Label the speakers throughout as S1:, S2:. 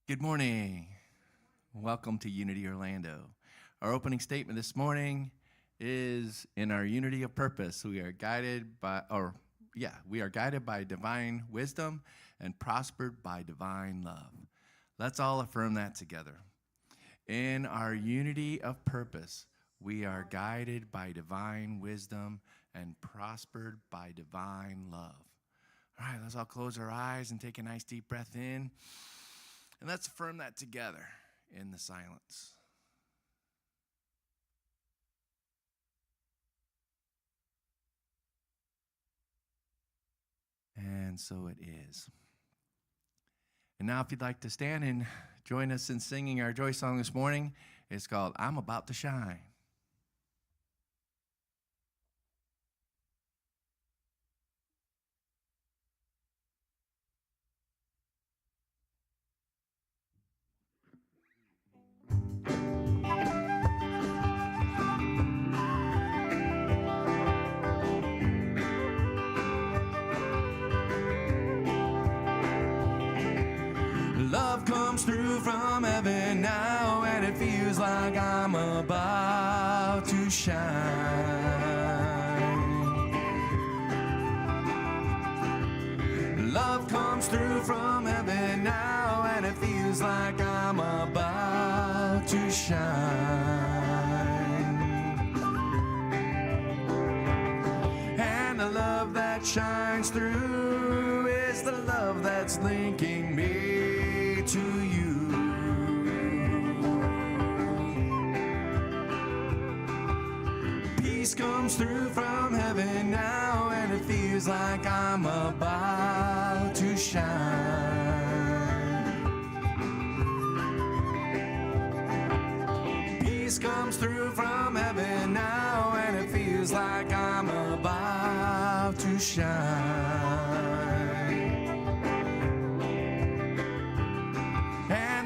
S1: Good morning. Welcome to Unity Orlando. Our opening statement this morning is in our unity of purpose. We are guided by divine wisdom and prospered by divine love. Let's all affirm that together. In our unity of purpose, we are guided by divine wisdom and prospered by divine love. All right, let's all close our eyes and take a nice deep breath in. And let's affirm that together in the silence. And so it is. And now if you'd like to stand and join us in singing our joy song this morning, it's called I'm About to Shine. Love comes through from heaven now, and it feels like I'm about to shine. Love comes through from heaven now, and it feels like I'm about to shine. And the love that shines through is the love that's linking me to you. Peace comes through from heaven now, and it feels like I'm about to shine. Peace comes through from heaven now, and it feels like I'm about to shine.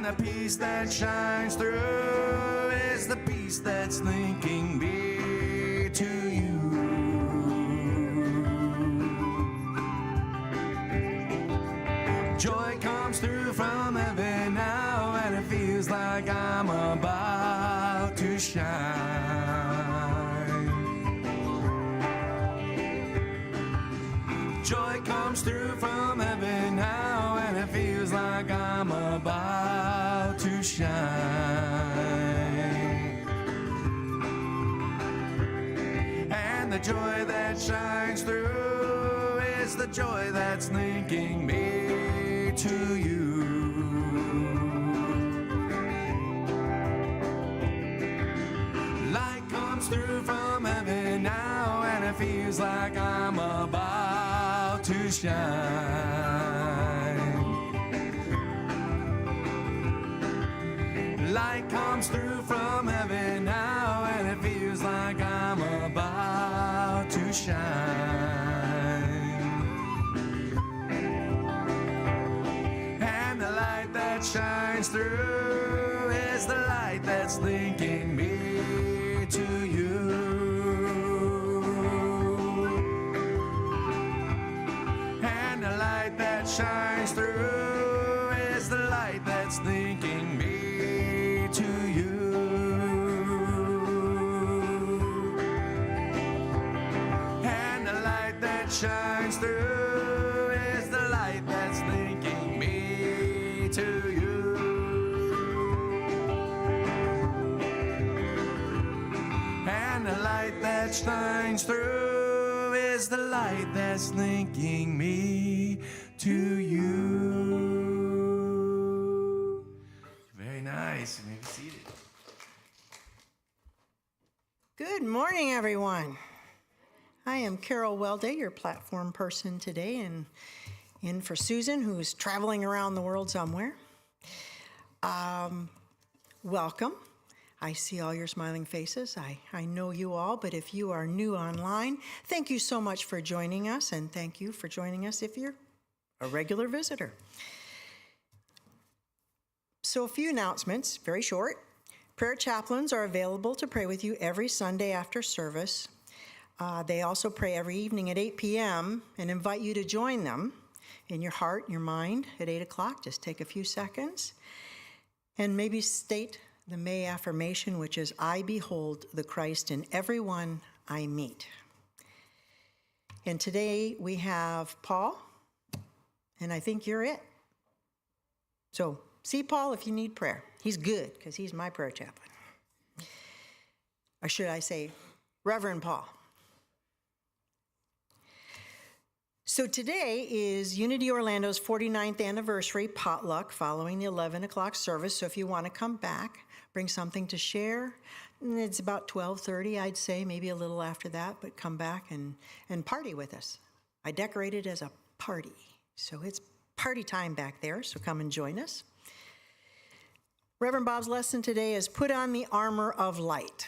S1: The peace that shines through is the peace that's linking me to you. Joy comes through from heaven now, and it feels like I'm about to shine. Joy comes through from heaven now, and it feels like I'm about to shine. And the joy that shines through is the joy that's linking me to you. Light comes through from heaven now, and it feels like I'm about to shine. Light comes through from heaven now, and it feels like I'm about to shine. And the light that shines through is the light that's linking me to you. And the light that shines through is the light that's linking me to you. And the light that shines through is the light that's linking me to you. And the light that shines through is the light that's linking me to you. Nice. You may be seated.
S2: Good morning, everyone. I am Carol Welday, your platform person today, and in for Susan, who's traveling around the world somewhere. Welcome. I see all your smiling faces. I know you all, but if you are new online, thank you so much for joining us, and thank you for joining us if you're a regular visitor. So a few announcements, very short. Prayer chaplains are available to pray with you every Sunday after service. They also pray every evening at 8 p.m. and invite you to join them. in your heart, your mind at 8 o'clock. Just take a few seconds and maybe state the May affirmation, which is, I behold the Christ in everyone I meet. And today we have Paul, and I think you're it. So see Paul if you need prayer. He's good, because he's my prayer chaplain. Or should I say, Reverend Paul. So today is Unity Orlando's 49th anniversary potluck following the 11 o'clock service. So if you want to come back, bring something to share. It's about 12:30, I'd say, maybe a little after that, but come back and party with us. I decorated as a party. So it's party time back there, so come and join us. Reverend Bob's lesson today is put on the armor of light.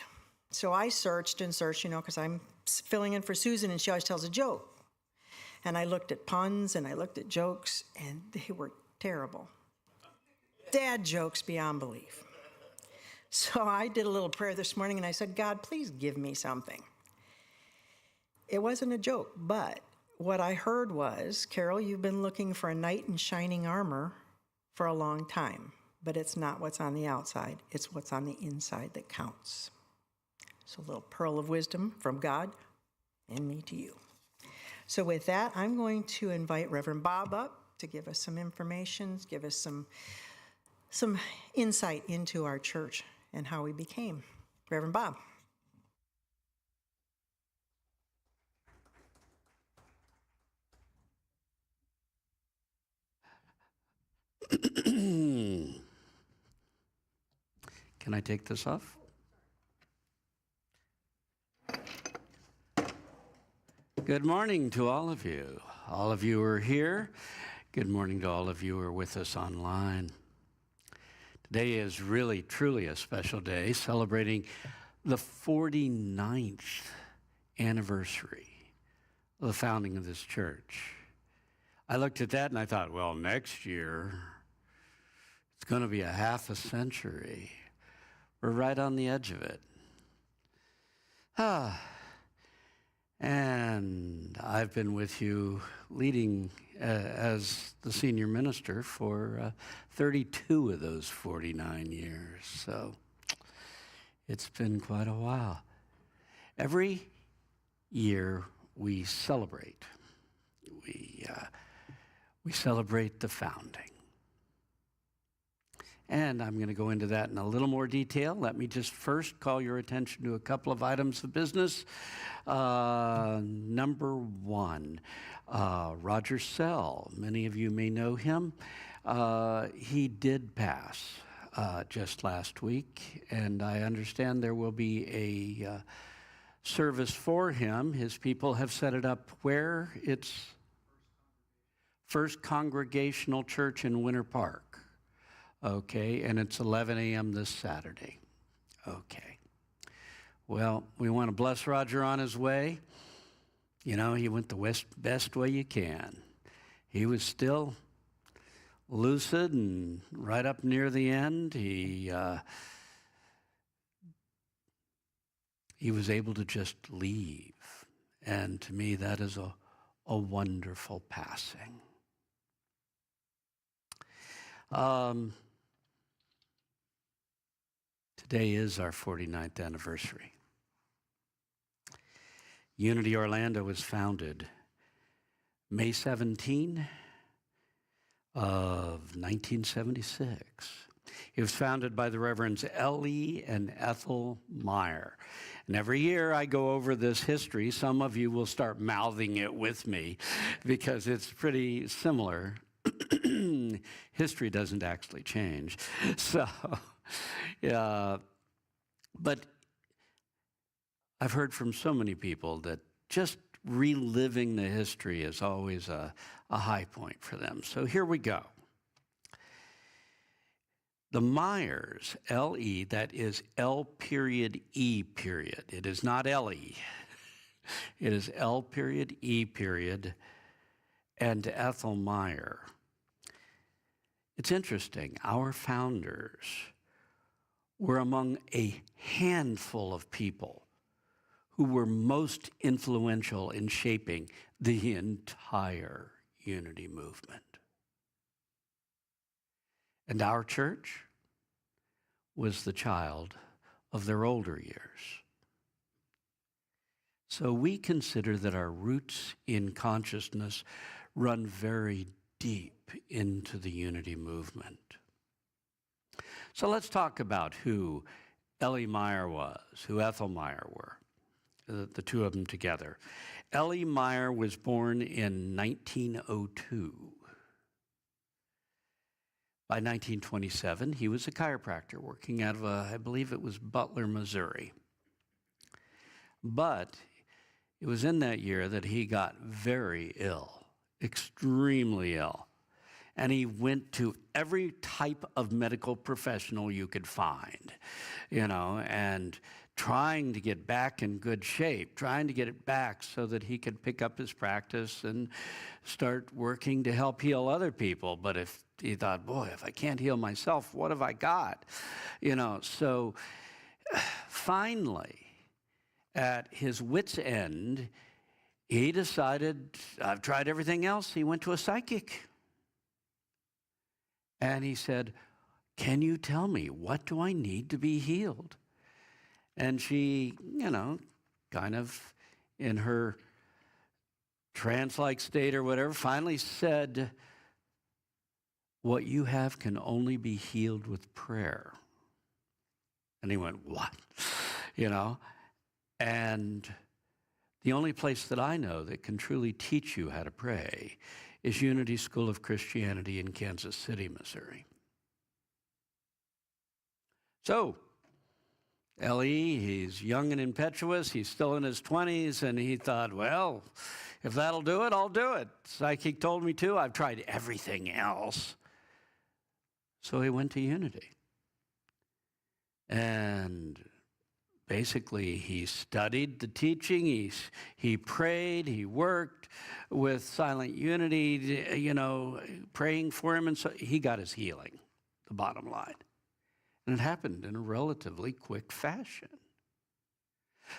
S2: So I searched and searched, because I'm filling in for Susan, and she always tells a joke. And I looked at puns and I looked at jokes, and they were terrible. Dad jokes beyond belief. So I did a little prayer this morning and I said, God, please give me something. It wasn't a joke, but what I heard was, Carol, you've been looking for a knight in shining armor for a long time, but it's not what's on the outside, it's what's on the inside that counts. So a little pearl of wisdom from God and me to you. So with that, I'm going to invite Reverend Bob up to give us some information, give us some insight into our church and how we became. Reverend Bob.
S3: Can I take this off? Good morning to all of you. All of you who are here. Good morning to all of you who are with us online. Today is really, truly a special day, celebrating the 49th anniversary of the founding of this church. I looked at that and I thought, well, next year, it's going to be a half a century. We're right on the edge of it. And I've been with you leading as the senior minister for 32 of those 49 years. So it's been quite a while. Every year we celebrate. We celebrate the founding. And I'm going to go into that in a little more detail. Let me just first call your attention to a couple of items of business. Number one, Roger Sell. Many of you may know him. He did pass just last week, and I understand there will be a service for him. His people have set it up where? It's First Congregational Church in Winter Park. Okay, and it's 11 a.m. this Saturday. Okay. Well, we want to bless Roger on his way. You know, he went the best way you can. He was still lucid and right up near the end. He was able to just leave. And to me, that is a wonderful passing. Today is our 49th anniversary. Unity Orlando was founded May 17 of 1976. It was founded by the Reverends L.E. and Ethel Meyer. And every year I go over this history. Some of you will start mouthing it with me because it's pretty similar. History doesn't actually change. So, but I've heard from so many people that just reliving the history is always a high point for them. So here we go. The Myers, L-E, that is L-E. It is not L-E. It is L-E. And Ethel Meyer. It's interesting. Our founders were among a handful of people who were most influential in shaping the entire unity movement. And our church was the child of their older years. So we consider that our roots in consciousness run very deep into the unity movement. So let's talk about who Ellie Meyer was, who Ethel Meyer were, the two of them together. Ellie Meyer was born in 1902. By 1927, he was a chiropractor working out of, I believe it was Butler, Missouri. But it was in that year that he got very ill, extremely ill. And he went to every type of medical professional you could find, and trying to get back in good shape, trying to get it back so that he could pick up his practice and start working to help heal other people. But if he thought, boy, if I can't heal myself, what have I got? So finally, at his wit's end, he decided, I've tried everything else. He went to a psychic. And he said, can you tell me, what do I need to be healed? And she, kind of in her trance-like state or whatever, finally said, what you have can only be healed with prayer. And he went, what? And the only place that I know that can truly teach you how to pray is Unity School of Christianity in Kansas City, Missouri. So, Ellie, he's young and impetuous, he's still in his 20s, and he thought, well, if that'll do it, I'll do it. Psychic told me to, I've tried everything else. So he went to Unity. And basically, he studied the teaching, he prayed, he worked with Silent Unity, praying for him, and so he got his healing, the bottom line. And it happened in a relatively quick fashion.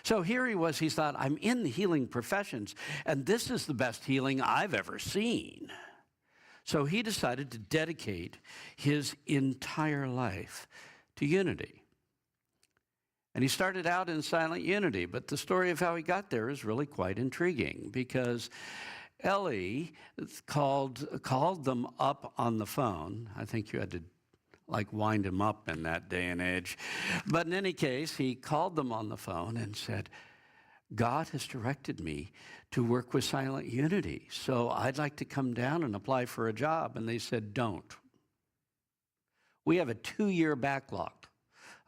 S3: So here he was, he thought, I'm in the healing professions, and this is the best healing I've ever seen. So he decided to dedicate his entire life to Unity. And he started out in Silent Unity, but the story of how he got there is really quite intriguing, because Ellie called them up on the phone. I think you had to wind him up in that day and age. But in any case, he called them on the phone and said, God has directed me to work with Silent Unity, so I'd like to come down and apply for a job. And they said, don't. We have a 2-year backlog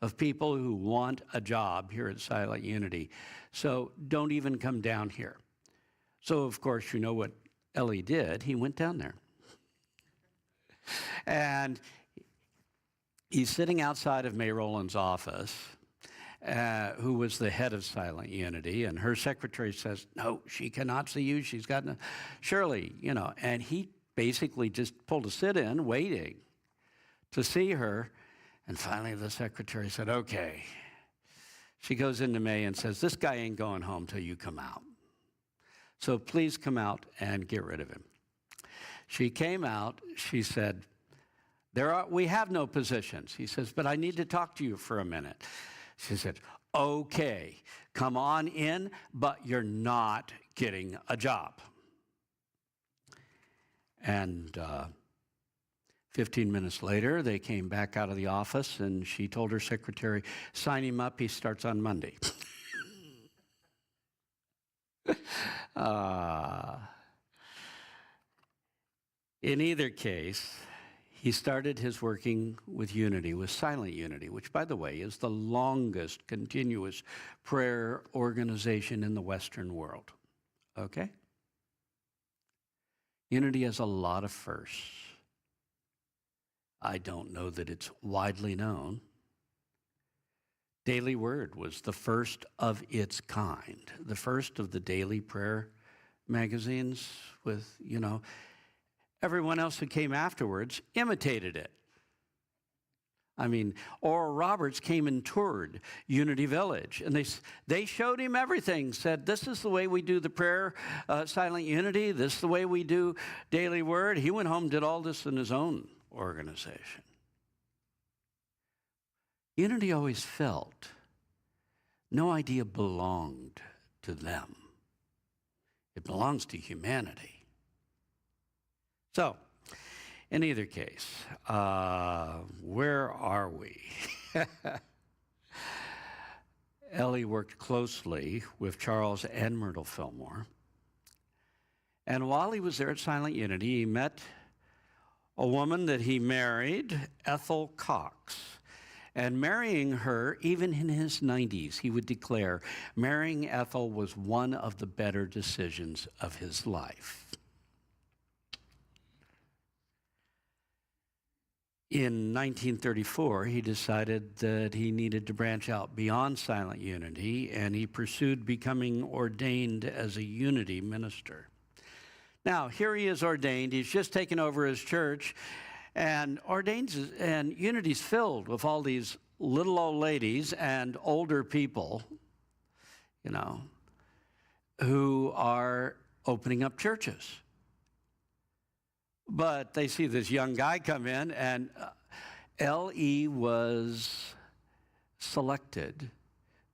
S3: of people who want a job here at Silent Unity, so don't even come down here. So, of course, you know what Ellie did. He went down there. And he's sitting outside of May Rowland's office, who was the head of Silent Unity, and her secretary says, no, she cannot see you. She's got no, Shirley, and he basically just pulled a sit-in, waiting to see her. And finally, the secretary said, okay. She goes into May and says, this guy ain't going home till you come out. So please come out and get rid of him. She came out. She said, we have no positions. He says, but I need to talk to you for a minute. She said, okay, come on in, but you're not getting a job. And 15 minutes later, they came back out of the office, and she told her secretary, sign him up, he starts on Monday. In either case, he started his working with Unity, with Silent Unity, which, by the way, is the longest continuous prayer organization in the Western world. Okay? Unity has a lot of firsts. I don't know that it's widely known. Daily Word was the first of its kind, the first of the daily prayer magazines with, everyone else who came afterwards imitated it. I mean, Oral Roberts came and toured Unity Village, and they showed him everything, said, this is the way we do the prayer, Silent Unity, this is the way we do Daily Word. He went home and did all this in his own organization. Unity always felt no idea belonged to them. It belongs to humanity. So, in either case, where are we? Ellie worked closely with Charles and Myrtle Fillmore. And while he was there at Silent Unity, he met a woman that he married, Ethel Cox. And marrying her, even in his 90s, he would declare marrying Ethel was one of the better decisions of his life. In 1934, he decided that he needed to branch out beyond Silent Unity, and he pursued becoming ordained as a Unity minister. Now, here he is ordained. He's just taken over his church, and Unity's filled with all these little old ladies and older people, who are opening up churches. But they see this young guy come in, and L.E. was selected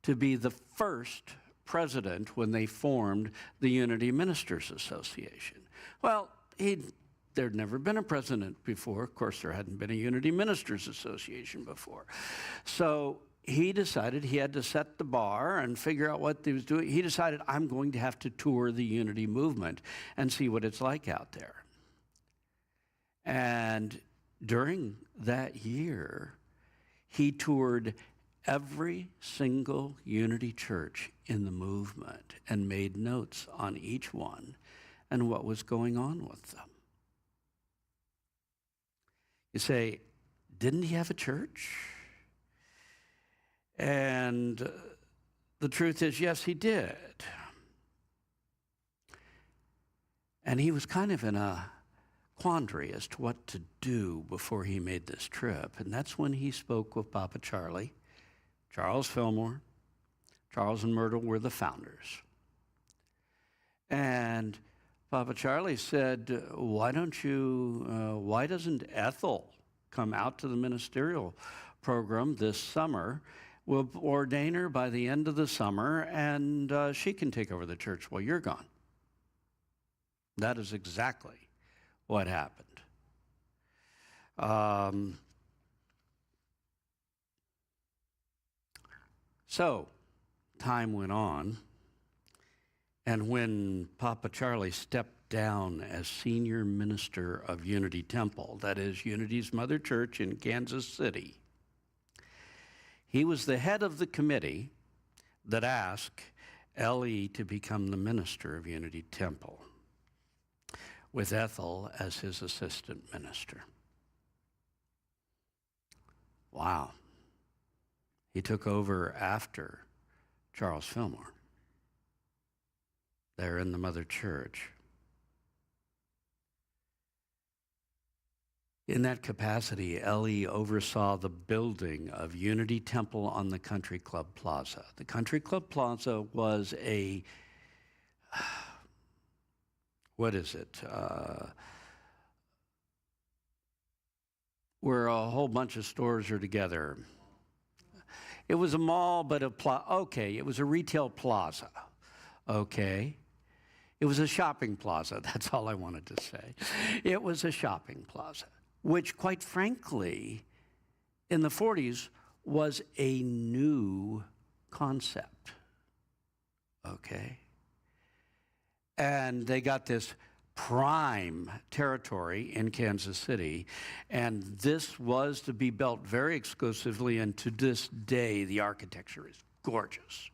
S3: to be the first president when they formed the Unity Ministers Association. Well, there'd never been a president before. Of course, there hadn't been a Unity Ministers Association before. So he decided he had to set the bar and figure out what he was doing. He decided, I'm going to have to tour the Unity movement and see what it's like out there. And during that year, he toured every single Unity church in the movement and made notes on each one and what was going on with them. You say, didn't he have a church? And the truth is, yes, he did. And he was kind of in a quandary as to what to do before he made this trip. And that's when he spoke with Papa Charlie, Charles Fillmore. Charles and Myrtle were the founders. And Papa Charlie said, why doesn't Ethel come out to the ministerial program this summer? We'll ordain her by the end of the summer, and she can take over the church while you're gone. That is exactly what happened. So, time went on, and when Papa Charlie stepped down as senior minister of Unity Temple, that is Unity's mother church in Kansas City, he was the head of the committee that asked L.E. to become the minister of Unity Temple, with Ethel as his assistant minister. Wow. He took over after Charles Fillmore there in the mother church. In that capacity, L.E. oversaw the building of Unity Temple on the Country Club Plaza. The Country Club Plaza was a where a whole bunch of stores are together. It was a mall, but it was a retail plaza, okay? It was a shopping plaza, that's all I wanted to say. It was a shopping plaza, which quite frankly, in the 40s, was a new concept, okay? And they got this prime territory in Kansas City, and this was to be built very exclusively, and to this day, the architecture is gorgeous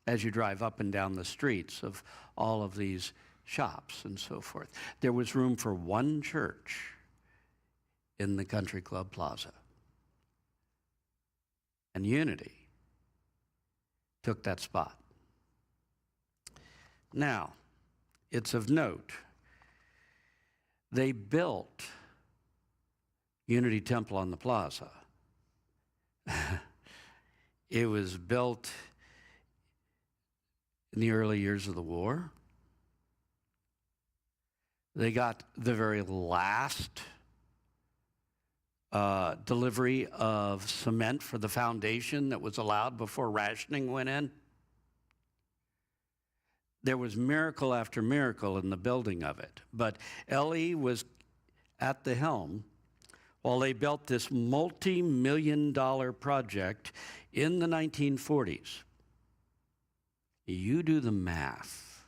S3: as you drive up and down the streets of all of these shops and so forth. There was room for one church in the Country Club Plaza, and Unity took that spot. Now, it's of note, they built Unity Temple on the plaza, It was built in the early years of the war. They got the very last delivery of cement for the foundation that was allowed before rationing went in. There was miracle after miracle in the building of it. But Ellie was at the helm while they built this multi-million-dollar project in the 1940s. You do the math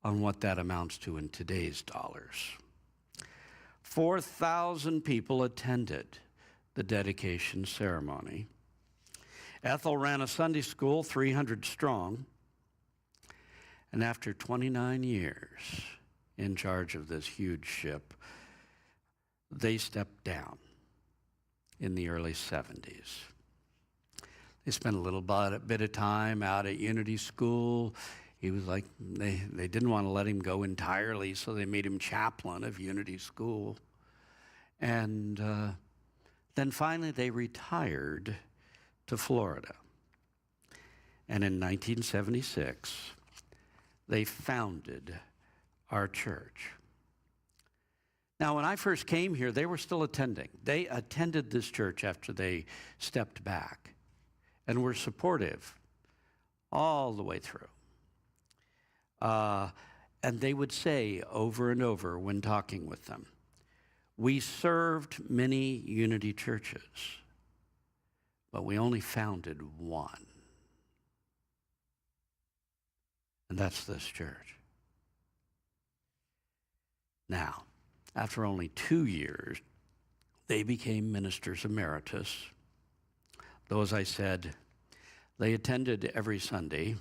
S3: on what that amounts to in today's dollars. 4,000 people attended the dedication ceremony. Ethel ran a Sunday school, 300 strong. And after 29 years in charge of this huge ship, they stepped down in the early 70s. They spent a little bit of time out at Unity School. He was like, they didn't want to let him go entirely, so they made him chaplain of Unity School. And then finally they retired to Florida. And in 1976, they founded our church. Now, when I first came here, they were still attending. They attended this church after they stepped back and were supportive all the way through. And they would say over and over when talking with them, we served many Unity churches, but we only founded one. And that's this church. Now, after only 2 years, they became ministers emeritus. Though, as I said, they attended every Sunday.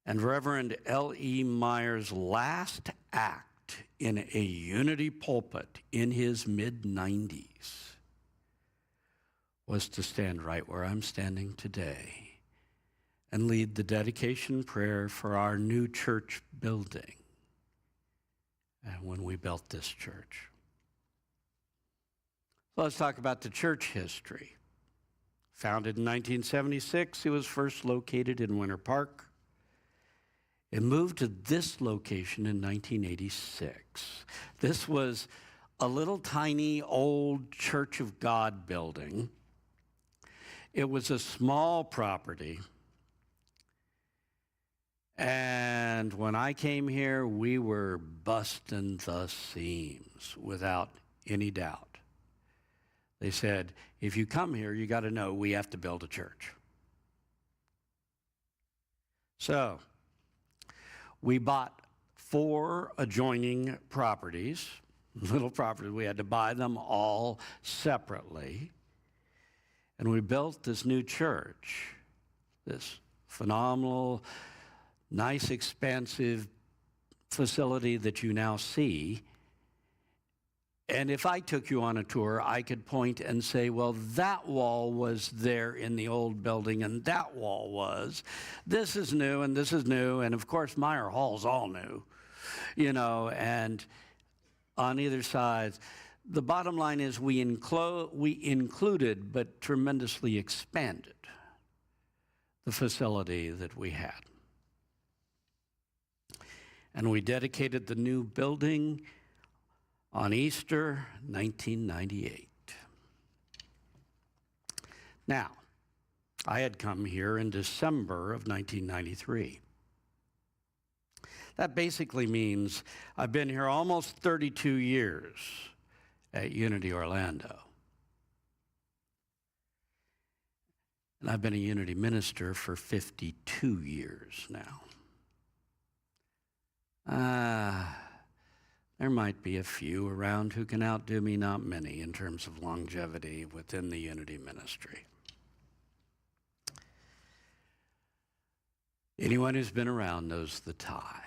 S3: And Reverend L.E. Meyer's last act in a Unity pulpit in his mid-90s was to stand right where I'm standing today and lead the dedication prayer for our new church building when we built this church. So let's talk about the church history. Founded in 1976, it was first located in Winter Park. It moved to this location in 1986. This was a little tiny old Church of God building. It was a small property. And when I came here, we were busting the seams without any doubt. They said, if you come here, you got to know we have to build a church. So we bought 4 adjoining properties, little properties. We had to buy them all separately. And we built this new church, this phenomenal, nice, expansive facility that you now see. And if I took you on a tour, I could point and say, well, that wall was there in the old building, and that wall was. This is new, and this is new, and of course, Meyer Hall's all new, you know, and on either side. The bottom line is we included, but tremendously expanded the facility that we had. And we dedicated the new building on Easter 1998. Now, I had come here in December of 1993. That basically means I've been here almost 32 years at Unity Orlando. And I've been a Unity minister for 52 years now. There might be a few around who can outdo me, not many, in terms of longevity within the Unity ministry. Anyone who's been around knows the tie.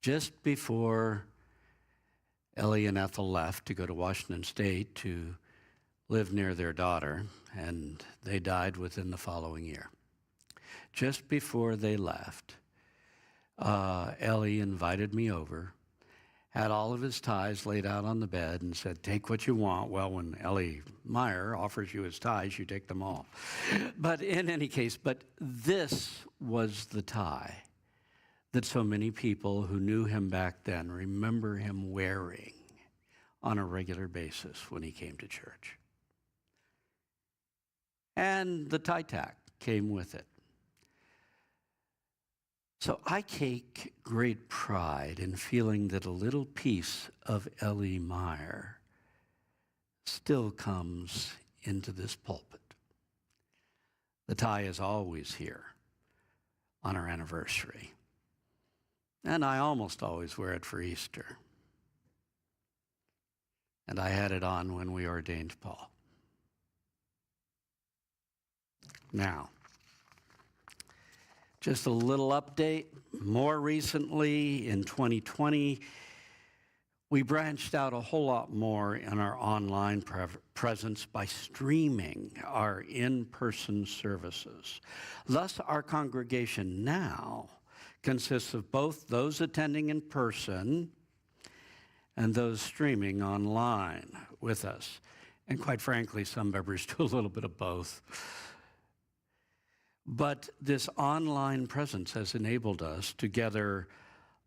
S3: Just before Ellie and Ethel left to go to Washington State to live near their daughter, and they died within the following year. Just before they left, Ellie invited me over had all of his ties laid out on the bed and said, take what you want. Well, when Ellie Meyer offers you his ties, you take them all. But in any case, this was the tie that so many people who knew him back then remember him wearing on a regular basis when he came to church. And the tie tack came with it. So I take great pride in feeling that a little piece of Ellie Meyer still comes into this pulpit. The tie is always here on our anniversary, and I almost always wear it for Easter. And I had it on when we ordained Paul. Now, just a little update. More recently, in 2020, we branched out a whole lot more in our online presence by streaming our in-person services. Thus, our congregation now consists of both those attending in person and those streaming online with us. And quite frankly, some members do a little bit of both. But this online presence has enabled us to gather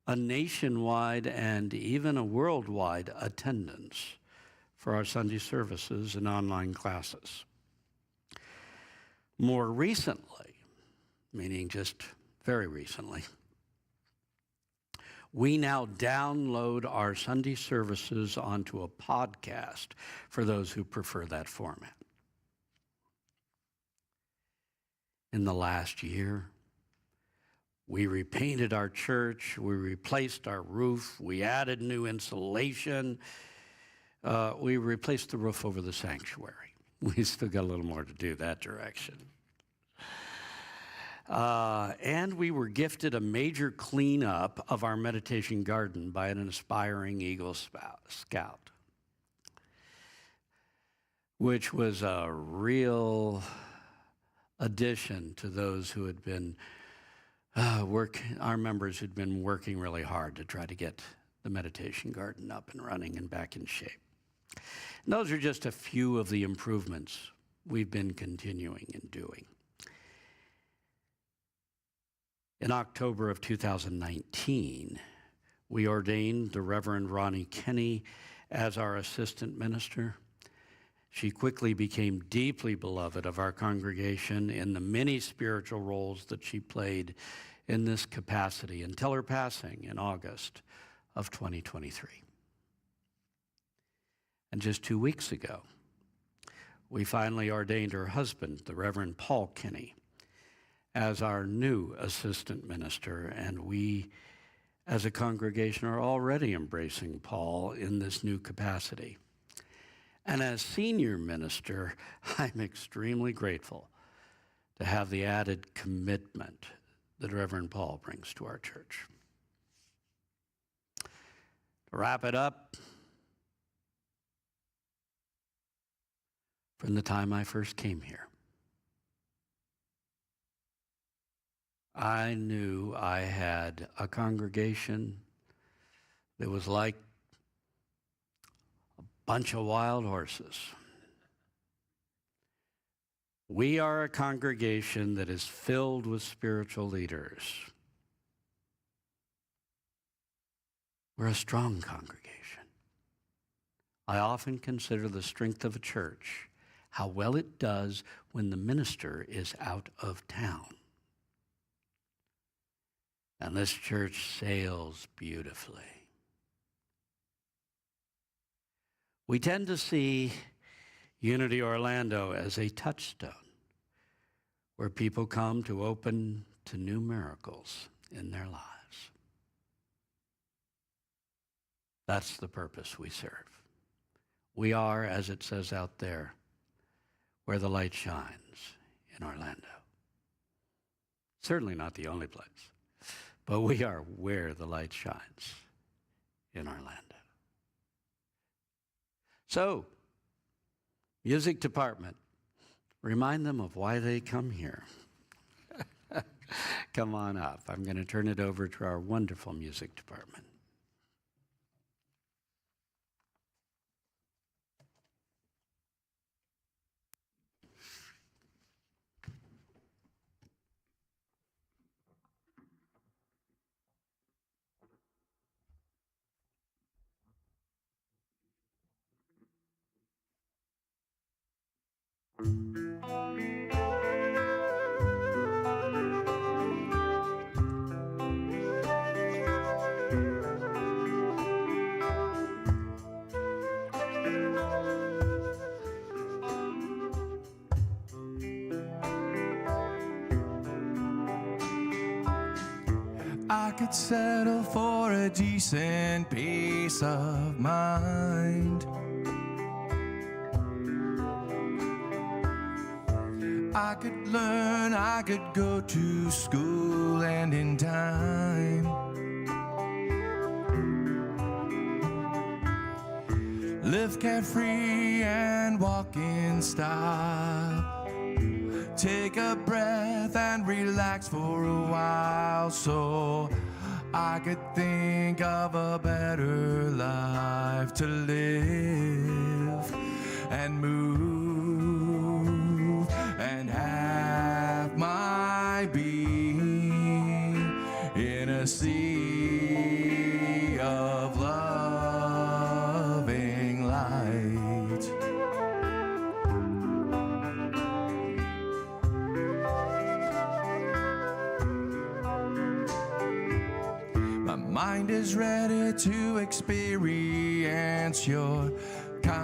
S3: a nationwide and even a worldwide attendance for our Sunday services and online classes. More recently, meaning just very recently, we now download our Sunday services onto a podcast for those who prefer that format. In the last year, we repainted our church, we replaced our roof, we added new insulation, we replaced the roof over the sanctuary. We still got a little more to do that direction. And we were gifted a major cleanup of our meditation garden by an aspiring Eagle Scout, which was a real addition to those who had been our members who'd been working really hard to try to get the meditation garden up and running and back in shape. And those are just a few of the improvements we've been continuing and doing. In October of 2019, we ordained the Reverend Ronnie Kenny as our assistant minister. She quickly became deeply beloved of our congregation in the many spiritual roles that she played in this capacity until her passing in August of 2023. And just 2 weeks ago, we finally ordained her husband, the Reverend Paul Kenny, as our new assistant minister, and we, as a congregation, are already embracing Paul in this new capacity. And as senior minister, I'm extremely grateful to have the added commitment that Reverend Paul brings to our church. To wrap it up, from the time I first came here, I knew I had a congregation that was like bunch of wild horses. We are a congregation that is filled with spiritual leaders. We're a strong congregation. I often consider the strength of a church how well it does when the minister is out of town. And this church sails beautifully. We tend to see Unity Orlando as a touchstone where people come to open to new miracles in their lives. That's the purpose we serve. We are, as it says out there, where the light shines in Orlando. Certainly not the only place, but we are where the light shines in Orlando. So, music department, remind them of why they come here. Come on up. I'm going to turn it over to our wonderful music department.
S1: I could settle for a decent peace of mind. I could learn, I could go to school and in time live carefree and walk in style. Take a breath and relax for a while so I could think of a better life to live and move and have my being in a sea of loving light. Mind is ready to experience your kindness.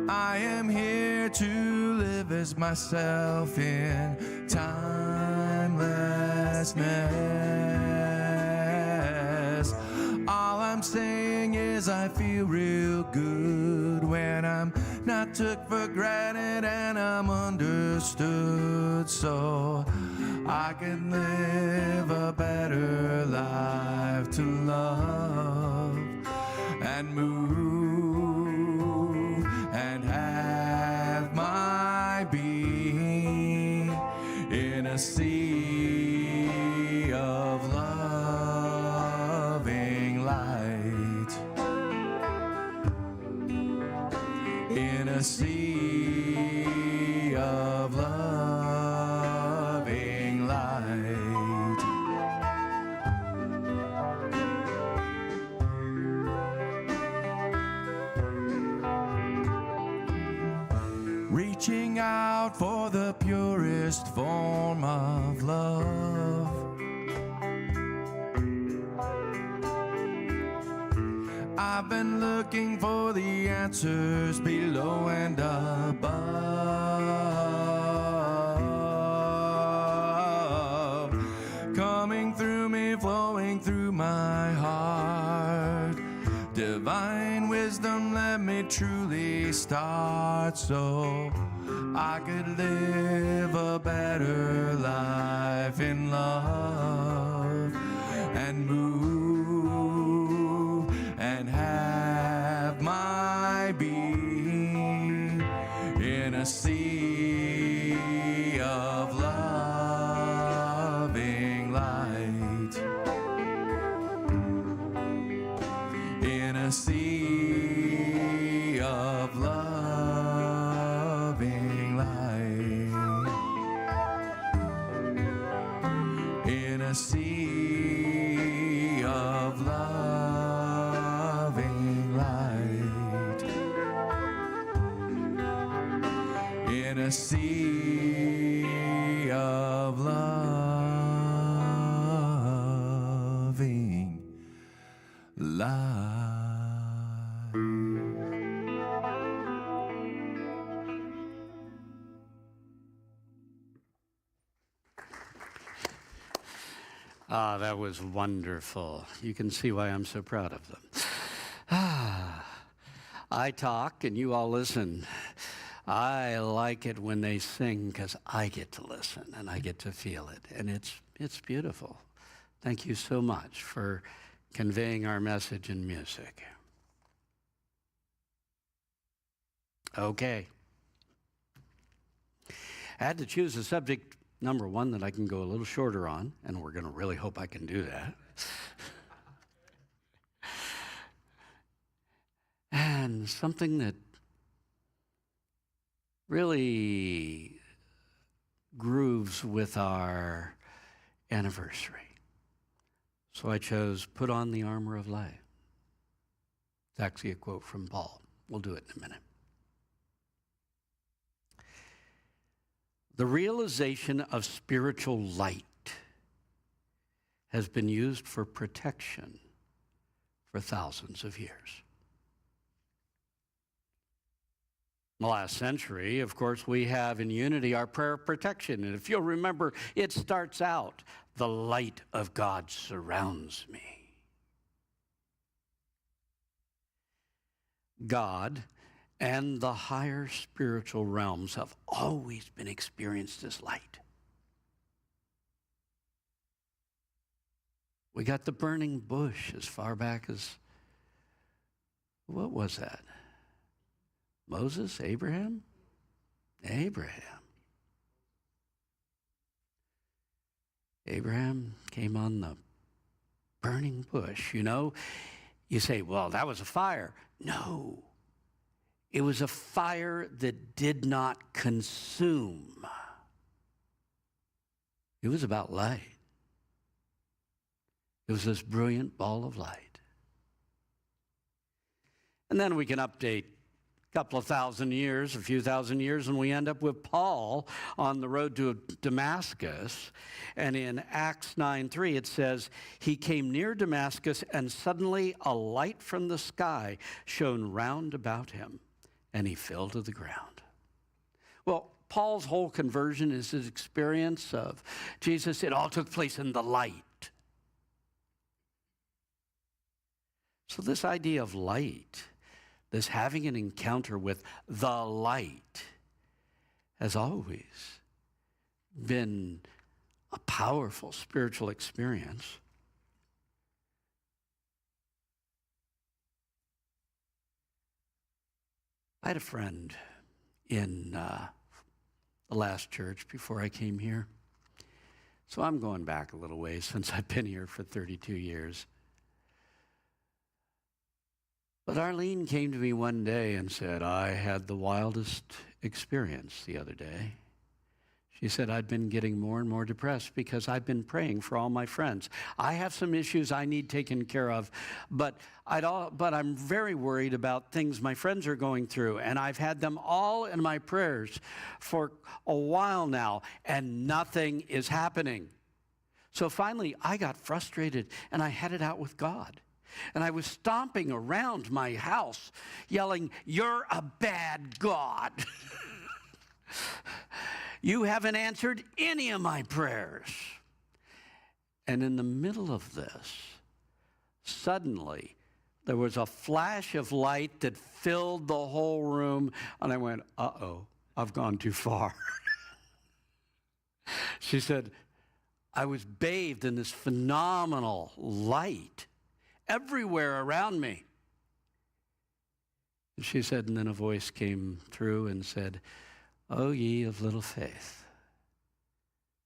S1: I am here to live as myself in timelessness. All I'm saying is I feel real good when I'm not took for granted and I'm understood, so I can live a better life to love and move and have my being in a sea of loving light. In a sea of loving light. Reaching out for the purest form of love. I've been looking for the answers below and above, coming through me, flowing through my heart. Divine wisdom, let me truly start so I could live a better life in love and move and have my being in a sea of loving light. In a sea of loving light. In a sea of loving light. In a sea of loving light.
S3: Ah, that was wonderful. You can see why I'm so proud of them. I talk and you all listen. I like it when they sing because I get to listen and I get to feel it. And it's beautiful. Thank you so much for conveying our message in music. Okay. I had to choose a subject, number one, that I can go a little shorter on, and we're going to really hope I can do that. And something that really grooves with our anniversary. So I chose Put on the Armor of Light. It's actually a quote from Paul. We'll do it in a minute. The realization of spiritual light has been used for protection for thousands of years. In the last century, of course, we have in Unity our prayer of protection. And if you'll remember, it starts out, the light of God surrounds me. God and the higher spiritual realms have always been experienced as light. We got the burning bush as far back as, what was that? Moses? Abraham? Abraham. Abraham came on the burning bush. You know, you say, well, that was a fire. No. It was a fire that did not consume. It was about light. It was this brilliant ball of light. And then we can update a couple of thousand years, a few thousand years, and we end up with Paul on the road to Damascus. And in Acts 9:3, it says, he came near Damascus, and suddenly a light from the sky shone round about him, and he fell to the ground. Well, Paul's whole conversion is his experience of Jesus. It all took place in the light. So this idea of light, this having an encounter with the light, has always been a powerful spiritual experience. I had a friend in the last church before I came here. So I'm going back a little ways since I've been here for 32 years. But Arlene came to me one day and said, I had the wildest experience the other day. She said, I'd been getting more and more depressed because I've been praying for all my friends. I have some issues I need taken care of, but I'm very worried about things my friends are going through, and I've had them all in my prayers for a while now, and nothing is happening. So finally, I got frustrated, and I had it out with God. And I was stomping around my house, yelling, you're a bad God. You haven't answered any of my prayers. And in the middle of this, suddenly, there was a flash of light that filled the whole room. And I went, uh-oh, I've gone too far. She said, I was bathed in this phenomenal light everywhere around me. And she said, and then a voice came through and said, O ye of little faith,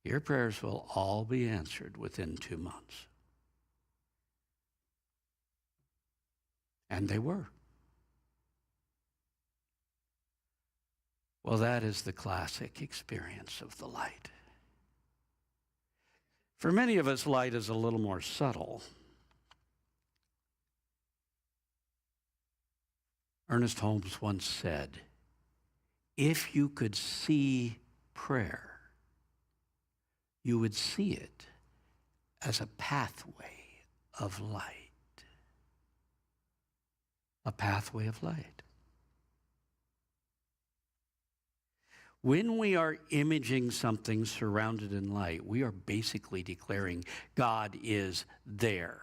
S3: your prayers will all be answered within 2 months. And they were. Well, that is the classic experience of the light. For many of us, light is a little more subtle. Ernest Holmes once said, if you could see prayer, you would see it as a pathway of light. A pathway of light. When we are imaging something surrounded in light, we are basically declaring God is there.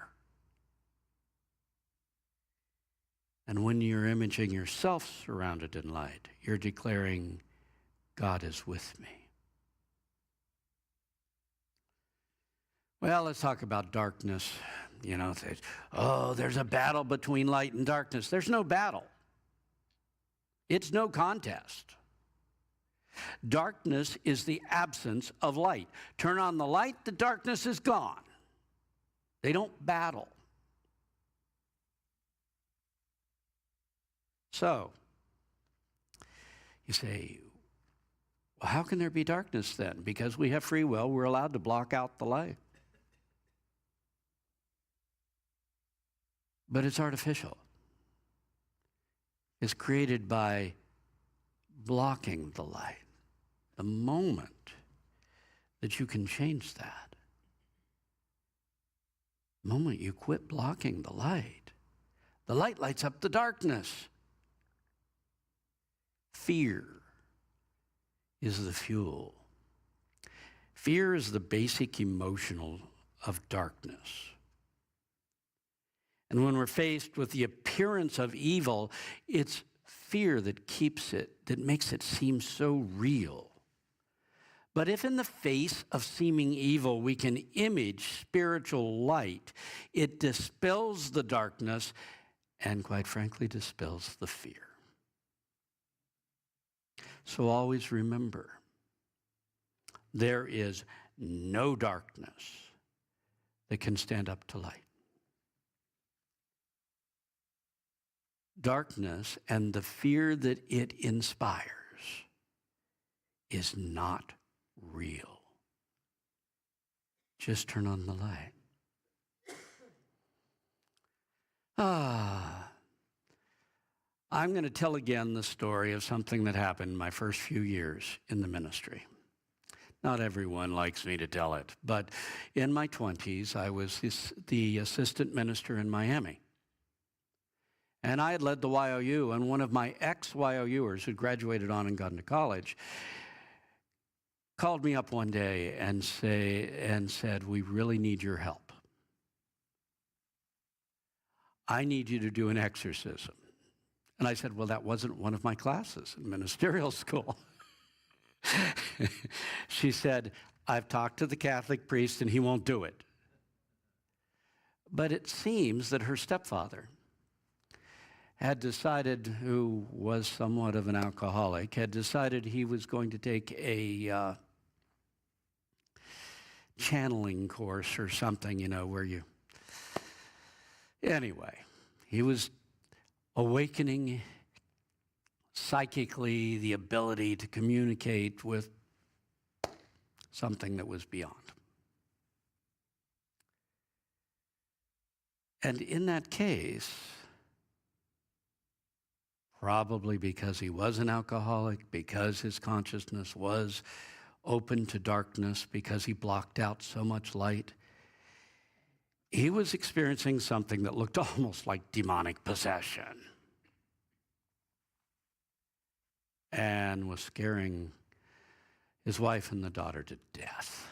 S3: And when you're imaging yourself surrounded in light, you're declaring, God is with me. Well, let's talk about darkness. You know, there's a battle between light and darkness. There's no battle. It's no contest. Darkness is the absence of light. Turn on the light, the darkness is gone. They don't battle. So, you say, well, how can there be darkness then? Because we have free will, we're allowed to block out the light. But it's artificial. is created by blocking the light. The moment that you can change that, the moment you quit blocking the light lights up the darkness. Fear is the fuel. Fear is the basic emotional of darkness. And when we're faced with the appearance of evil, it's fear that makes it seem so real. But if in the face of seeming evil we can image spiritual light, it dispels the darkness and, quite frankly, dispels the fear. So always remember, there is no darkness that can stand up to light. Darkness and the fear that it inspires is not real. Just turn on the light. I'm going to tell again the story of something that happened in my first few years in the ministry. Not everyone likes me to tell it, but in my 20s, I was the assistant minister in Miami. And I had led the YOU, and one of my ex-YOUers who graduated on and got into college called me up one day and said, "We really need your help. I need you to do an exorcism." And I said, "Well, that wasn't one of my classes in ministerial school." She said, "I've talked to the Catholic priest and he won't do it." But it seems that her stepfather had decided, who was somewhat of an alcoholic, had decided he was going to take a channeling course or something, where you... Anyway, he was awakening psychically the ability to communicate with something that was beyond. And in that case, probably because he was an alcoholic, because his consciousness was open to darkness, because he blocked out so much light, he was experiencing something that looked almost like demonic possession and was scaring his wife and the daughter to death.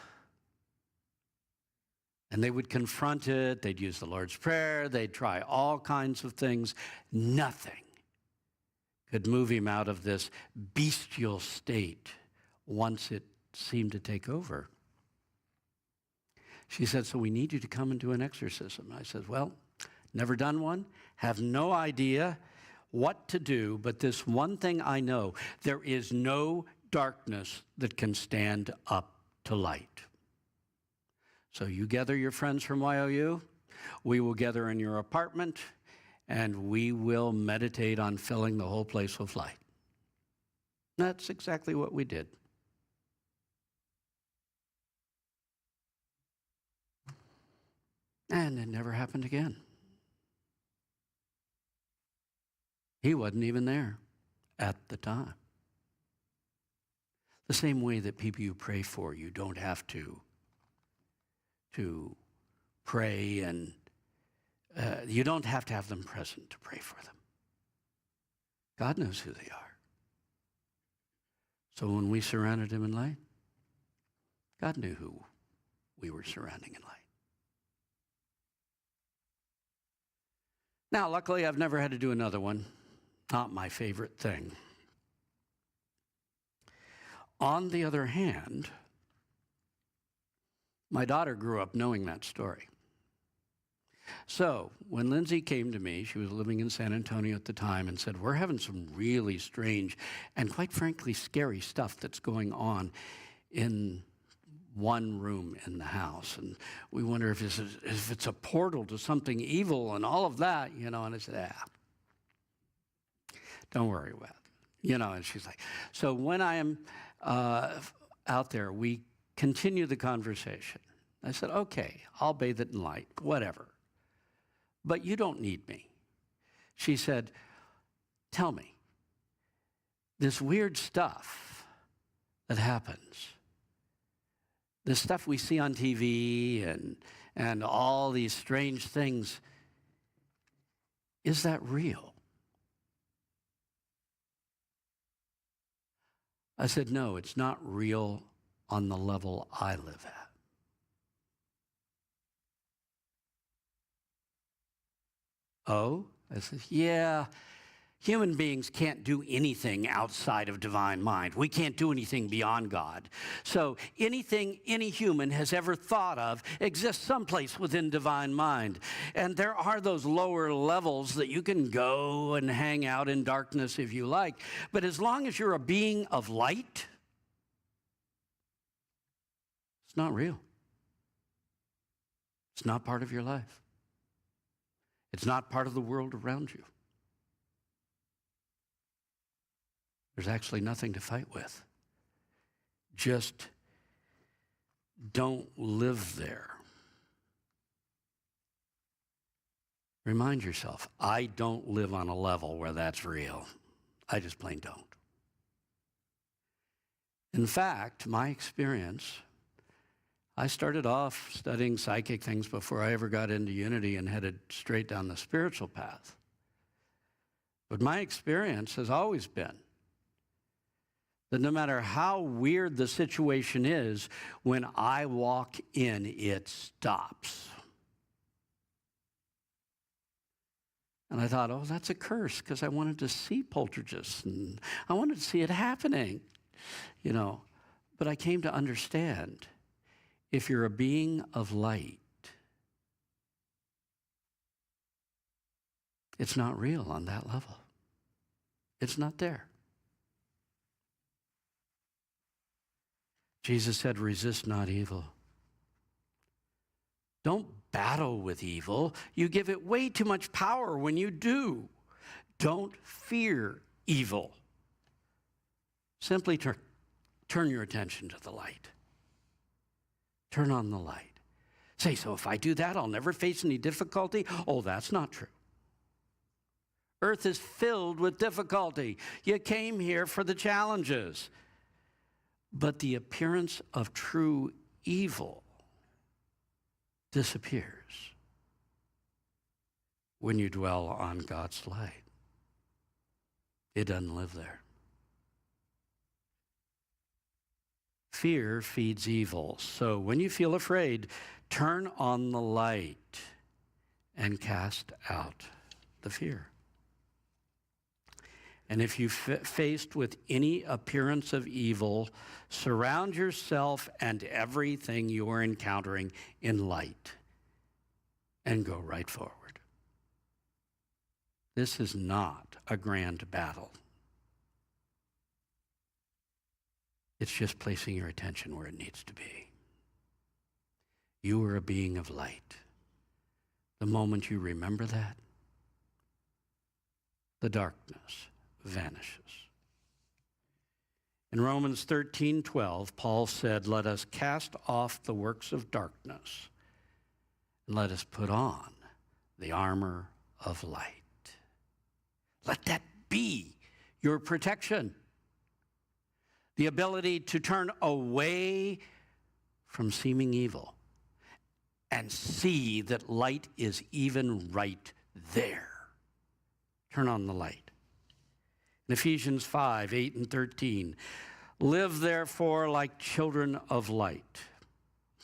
S3: And they would confront it, they'd use the Lord's Prayer, they'd try all kinds of things. Nothing could move him out of this bestial state once it seemed to take over. She said, "So we need you to come and do an exorcism." I said, "Well, never done one, have no idea what to do, but this one thing I know, there is no darkness that can stand up to light. So you gather your friends from YOU, we will gather in your apartment, and we will meditate on filling the whole place with light." That's exactly what we did. And it never happened again. He wasn't even there at the time. The same way that people you pray for, you don't have to pray, and you don't have to have them present to pray for them. God knows who they are. So when we surrounded him in light, God knew who we were surrounding in light. Now, luckily, I've never had to do another one. Not my favorite thing. On the other hand, my daughter grew up knowing that story. So when Lindsay came to me, she was living in San Antonio at the time, and said, "We're having some really strange and, quite frankly, scary stuff that's going on in one room in the house. And we wonder if it's a portal to something evil and all of that, And I said, don't worry about it. And she's like, so when I am out there, we continue the conversation. I said, okay, I'll bathe it in light, whatever. But you don't need me. She said, tell me, this weird stuff that happens, the stuff we see on TV and all these strange things, is that real? I said, no, it's not real on the level I live at. Oh? I said, yeah, human beings can't do anything outside of divine mind. We can't do anything beyond God. So anything any human has ever thought of exists someplace within divine mind. And there are those lower levels that you can go and hang out in darkness if you like. But as long as you're a being of light, it's not real. It's not part of your life. It's not part of the world around you. There's actually nothing to fight with. Just don't live there. Remind yourself, I don't live on a level where that's real. I just plain don't. In fact, my experience, I started off studying psychic things before I ever got into Unity and headed straight down the spiritual path. But my experience has always been that no matter how weird the situation is, when I walk in, it stops. And I thought, oh, that's a curse, because I wanted to see poltergeists, and I wanted to see it happening, you know. But I came to understand, if you're a being of light, it's not real on that level. It's not there. Jesus said, resist not evil. Don't battle with evil. You give it way too much power when you do. Don't fear evil. Simply turn your attention to the light. Turn on the light. Say, so if I do that, I'll never face any difficulty? Oh, that's not true. Earth is filled with difficulty. You came here for the challenges. But the appearance of true evil disappears when you dwell on God's light. It doesn't live there. Fear feeds evil. So when you feel afraid, turn on the light and cast out the fear. And if you're faced with any appearance of evil, surround yourself and everything you are encountering in light and go right forward. This is not a grand battle. It's just placing your attention where it needs to be. You are a being of light. The moment you remember that, the darkness vanishes. In Romans 13:12, Paul said, let us cast off the works of darkness and let us put on the armor of light. Let that be your protection. The ability to turn away from seeming evil and see that light is even right there. Turn on the light. In Ephesians 5:8 and 13, live therefore like children of light.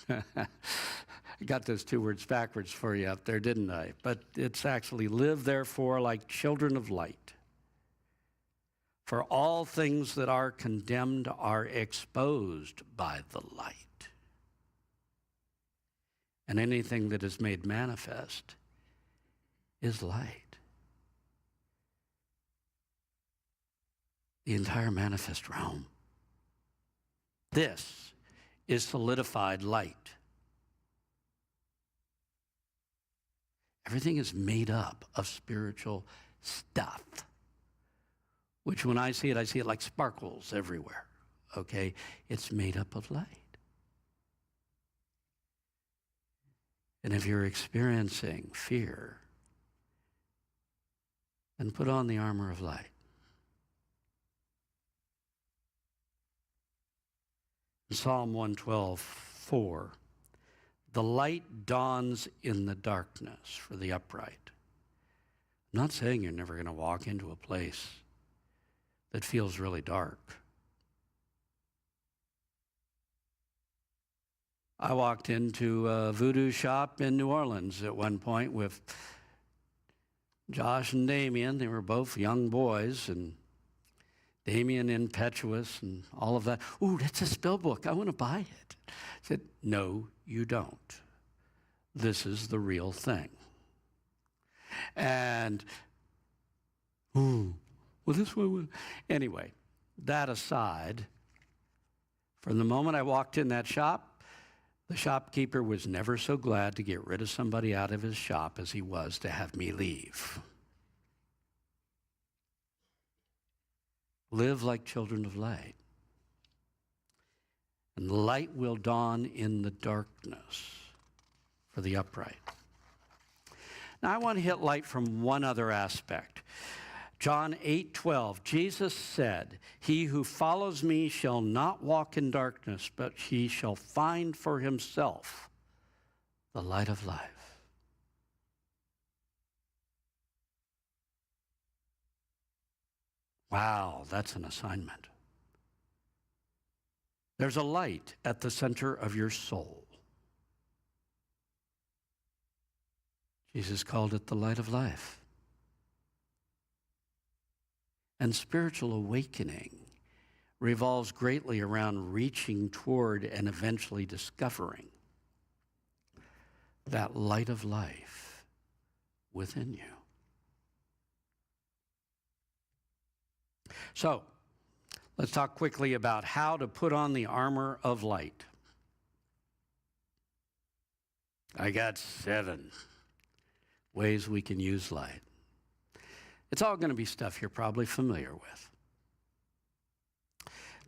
S3: I got those two words backwards for you up there, didn't I? But it's actually live therefore like children of light. For all things that are condemned are exposed by the light. And anything that is made manifest is light. The entire manifest realm. This is solidified light. Everything is made up of spiritual stuff, which when I see it like sparkles everywhere, okay? It's made up of light. And if you're experiencing fear, then put on the armor of light. Psalm 112:4, the light dawns in the darkness for the upright. I'm not saying you're never going to walk into a place that feels really dark. I walked into a voodoo shop in New Orleans at one point with Josh and Damien. They were both young boys, and Damien impetuous and all of that. Ooh, that's a spell book. I want to buy it. I said, no, you don't. This is the real thing. And, ooh, well, this one. Anyway, that aside, from the moment I walked in that shop, the shopkeeper was never so glad to get rid of somebody out of his shop as he was to have me leave. Live like children of light. And light will dawn in the darkness for the upright. Now I want to hit light from one other aspect. John 8:12, Jesus said, he who follows me shall not walk in darkness, but he shall find for himself the light of life. Wow, that's an assignment. There's a light at the center of your soul. Jesus called it the light of life. And spiritual awakening revolves greatly around reaching toward and eventually discovering that light of life within you. So, let's talk quickly about how to put on the armor of light. I got 7 ways we can use light. It's all going to be stuff you're probably familiar with.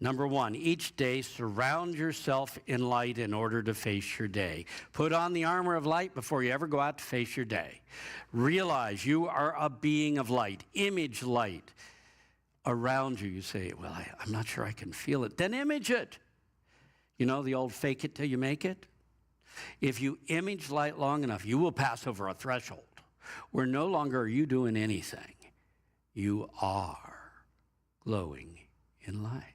S3: Number 1, each day surround yourself in light in order to face your day. Put on the armor of light before you ever go out to face your day. Realize you are a being of light. Image light around you. You say, well, I'm not sure I can feel it. Then image it. You know the old fake it till you make it? If you image light long enough, you will pass over a threshold where no longer are you doing anything. You are glowing in light.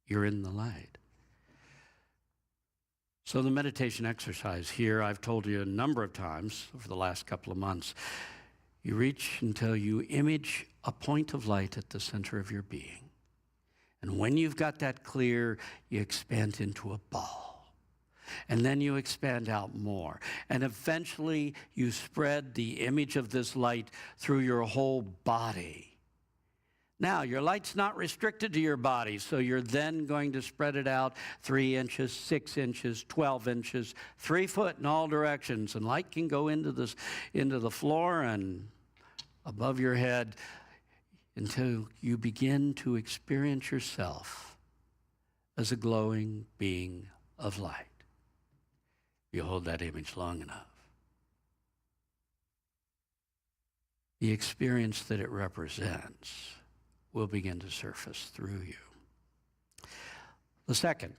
S3: You're in the light. So the meditation exercise here, I've told you a number of times over the last couple of months, you reach until you image a point of light at the center of your being. And when you've got that clear, you expand into a ball. And then you expand out more. And eventually you spread the image of this light through your whole body. Now, your light's not restricted to your body, so you're then going to spread it out 3 inches, 6 inches, 12 inches, 3 foot in all directions. And light can go into the floor and above your head until you begin to experience yourself as a glowing being of light. You hold that image long enough. The experience that it represents will begin to surface through you. The second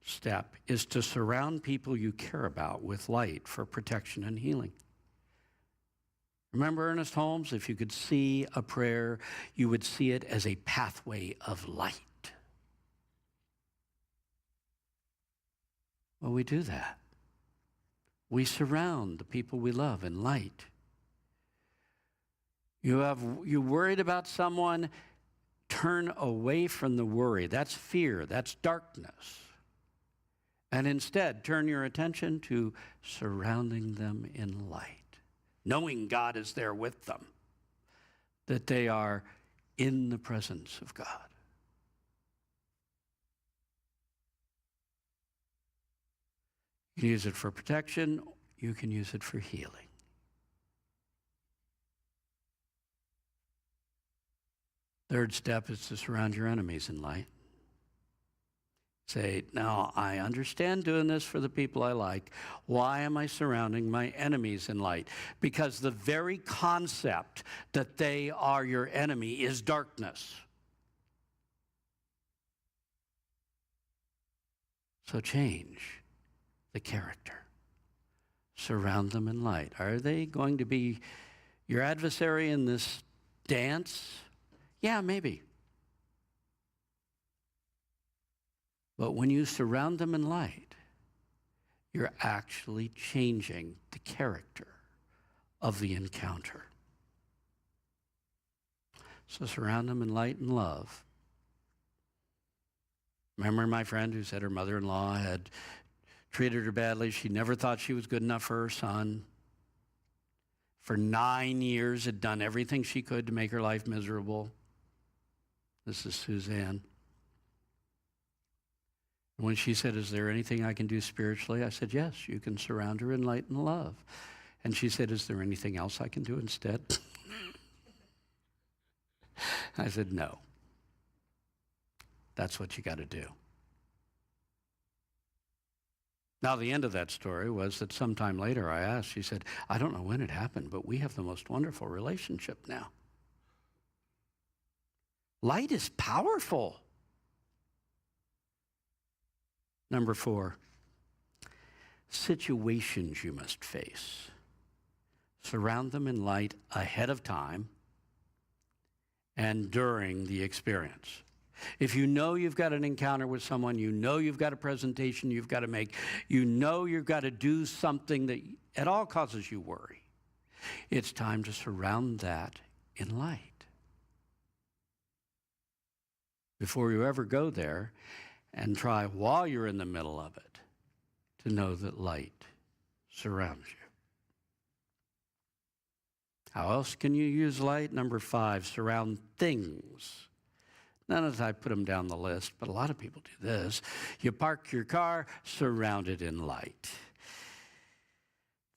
S3: step is to surround people you care about with light for protection and healing. Remember Ernest Holmes? If you could see a prayer, you would see it as a pathway of light. Well, we do that. We surround the people we love in light. You worried about someone, turn away from the worry. That's fear, that's darkness. And instead, turn your attention to surrounding them in light, knowing God is there with them, that they are in the presence of God. You can use it for protection. You can use it for healing. Third step is to surround your enemies in light. Say, now I understand doing this for the people I like. Why am I surrounding my enemies in light? Because the very concept that they are your enemy is darkness. So change the character. Surround them in light. Are they going to be your adversary in this dance? Yeah, maybe. But when you surround them in light, you're actually changing the character of the encounter. So surround them in light and love. Remember my friend who said her mother-in-law had treated her badly. She never thought she was good enough for her son. For 9 years had done everything she could to make her life miserable. This is Suzanne. When she said, is there anything I can do spiritually? I said, yes, you can surround her in light and love. And she said, is there anything else I can do instead? I said, no. That's what you got to do. Now, the end of that story was that sometime later I asked, she said, I don't know when it happened, but we have the most wonderful relationship now. Light is powerful. Number 4, situations you must face. Surround them in light ahead of time and during the experience. If you know you've got an encounter with someone, you know you've got a presentation you've got to make, you know you've got to do something that at all causes you worry, it's time to surround that in light. Before you ever go there, and try while you're in the middle of it to know that light surrounds you. How else can you use light? Number 5, surround things. None of I put them down the list, but a lot of people do this. You park your car, surround it in light.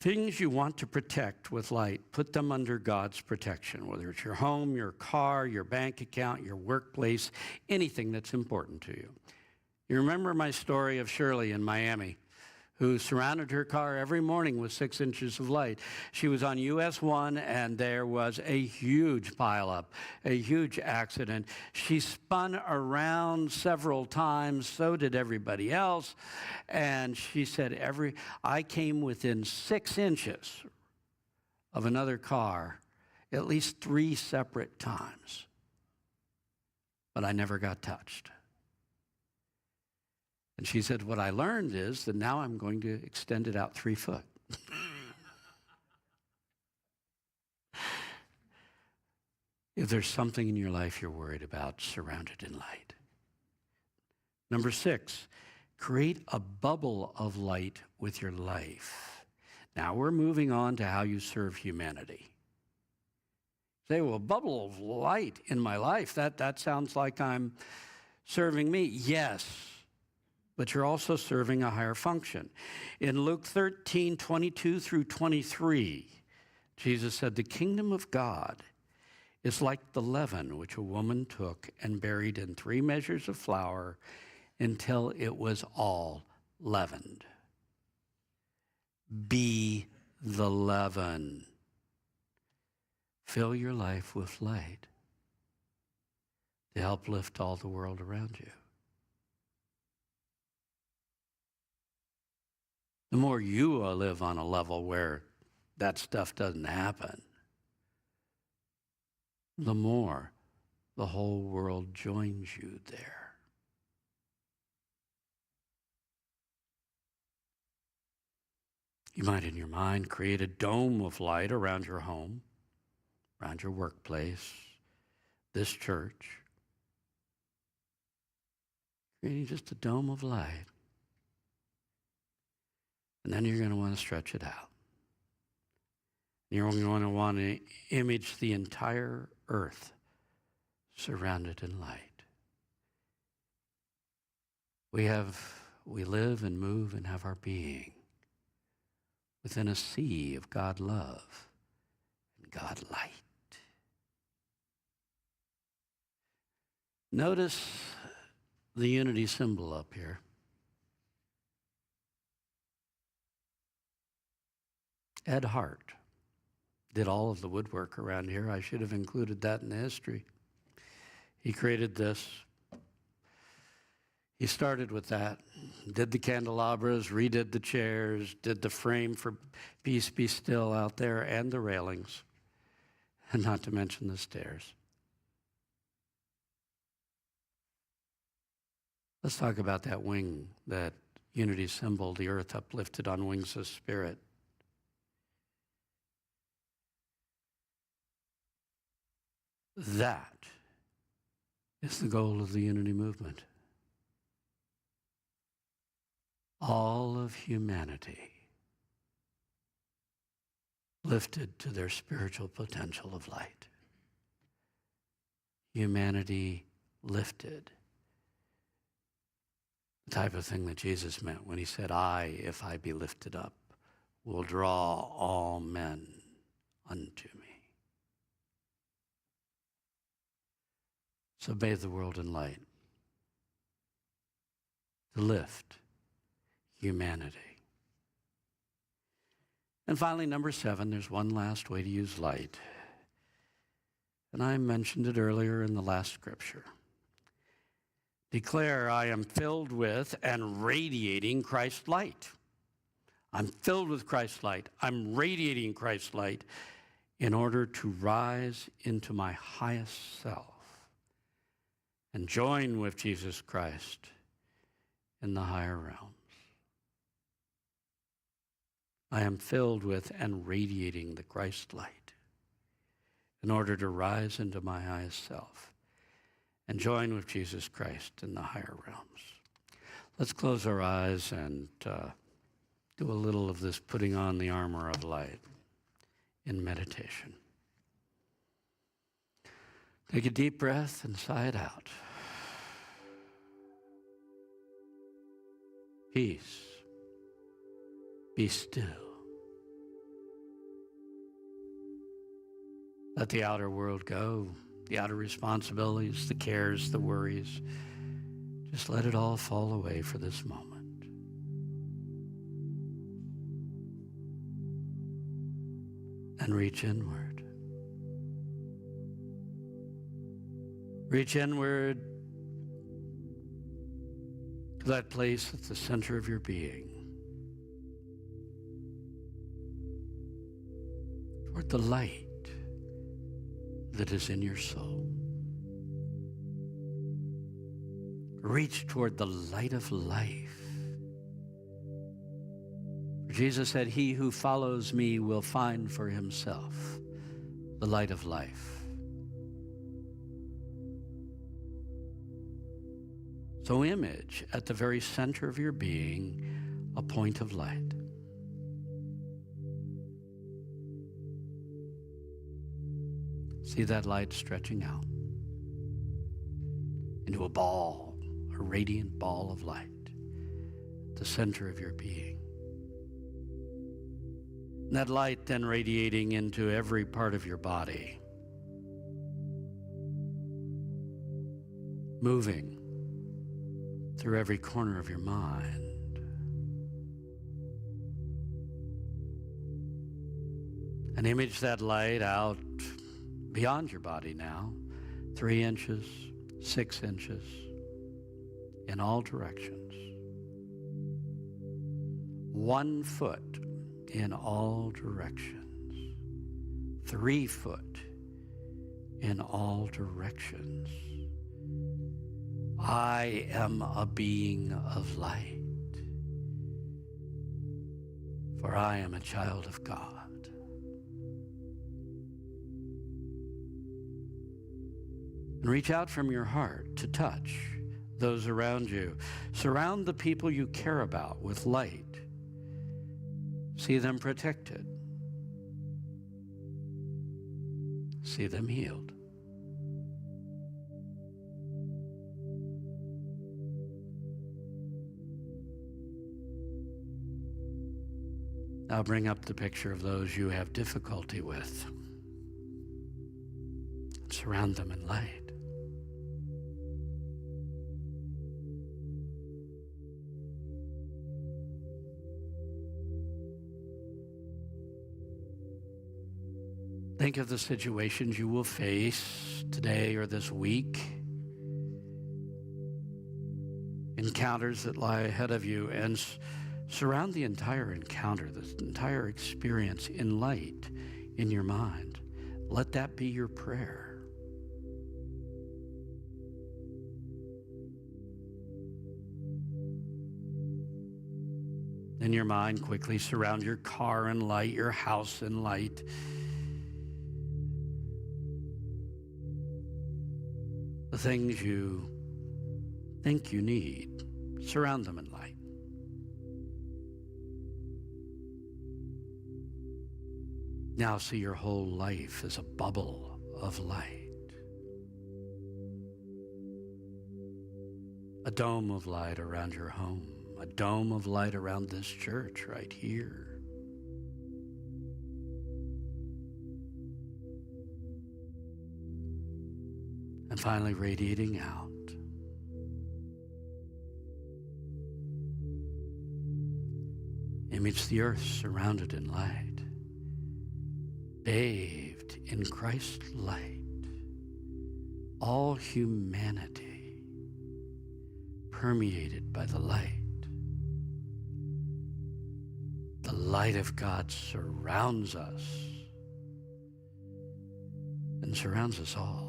S3: Things you want to protect with light, put them under God's protection, whether it's your home, your car, your bank account, your workplace, anything that's important to you. You remember my story of Shirley in Miami, who surrounded her car every morning with 6 inches of light. She was on US 1, and there was a huge pileup, a huge accident. She spun around several times, so did everybody else. And she said, I came within 6 inches of another car at least 3 separate times, but I never got touched. And she said, what I learned is that now I'm going to extend it out 3 foot. If there's something in your life you're worried about, surround it in light. Number 6, create a bubble of light with your life. Now we're moving on to how you serve humanity. Say, well, a bubble of light in my life, that sounds like I'm serving me. Yes. But you're also serving a higher function. In Luke 13:22 through 23, Jesus said, the kingdom of God is like the leaven which a woman took and buried in 3 measures of flour until it was all leavened. Be the leaven. Fill your life with light to help lift all the world around you. The more you live on a level where that stuff doesn't happen, the more the whole world joins you there. You might, in your mind, create a dome of light around your home, around your workplace, this church. Creating just a dome of light. And then you're going to want to stretch it out. You're going to want to image the entire earth surrounded in light. We live and move and have our being within a sea of God love and God light. Notice the unity symbol up here. Ed Hart did all of the woodwork around here. I should have included that in the history. He created this. He started with that, did the candelabras, redid the chairs, did the frame for Peace Be Still out there and the railings, and not to mention the stairs. Let's talk about that wing, that unity symbol, the earth uplifted on wings of spirit. That is the goal of the unity movement. All of humanity lifted to their spiritual potential of light. Humanity lifted. The type of thing that Jesus meant when he said, I, if I be lifted up, will draw all men unto me. So bathe the world in light. To lift humanity. And finally, number 7, there's one last way to use light. And I mentioned it earlier in the last scripture. Declare, I am filled with and radiating Christ's light. I'm filled with Christ's light. I'm radiating Christ's light in order to rise into my highest self and join with Jesus Christ in the higher realms. I am filled with and radiating the Christ light in order to rise into my highest self and join with Jesus Christ in the higher realms. Let's close our eyes and do a little of this putting on the armor of light in meditation. Take a deep breath and sigh it out. Peace. Be still. Let the outer world go, the outer responsibilities, the cares, the worries. Just let it all fall away for this moment. And reach inward. Reach inward to that place at the center of your being. Toward the light that is in your soul. Reach toward the light of life. For Jesus said, he who follows me will find for himself the light of life. So image at the very center of your being a point of light. See that light stretching out into a ball, a radiant ball of light at the center of your being. And that light then radiating into every part of your body, moving through every corner of your mind. And image that light out beyond your body now, 3 inches, 6 inches, in all directions. 1 foot in all directions. 3 foot in all directions. I am a being of light, for I am a child of God. And reach out from your heart to touch those around you. Surround the people you care about with light. See them protected. See them healed. Now bring up the picture of those you have difficulty with. Surround them in light. Think of the situations you will face today or this week. And encounters that lie ahead of you, and surround the entire encounter, this entire experience in light in your mind. Let that be your prayer. In your mind, quickly surround your car in light, your house in light. The things you think you need, surround them in light. Now see your whole life as a bubble of light. A dome of light around your home. A dome of light around this church right here. And finally radiating out. Image the earth surrounded in light, bathed in Christ's light. All humanity permeated by the light. The light of God surrounds us and surrounds us all.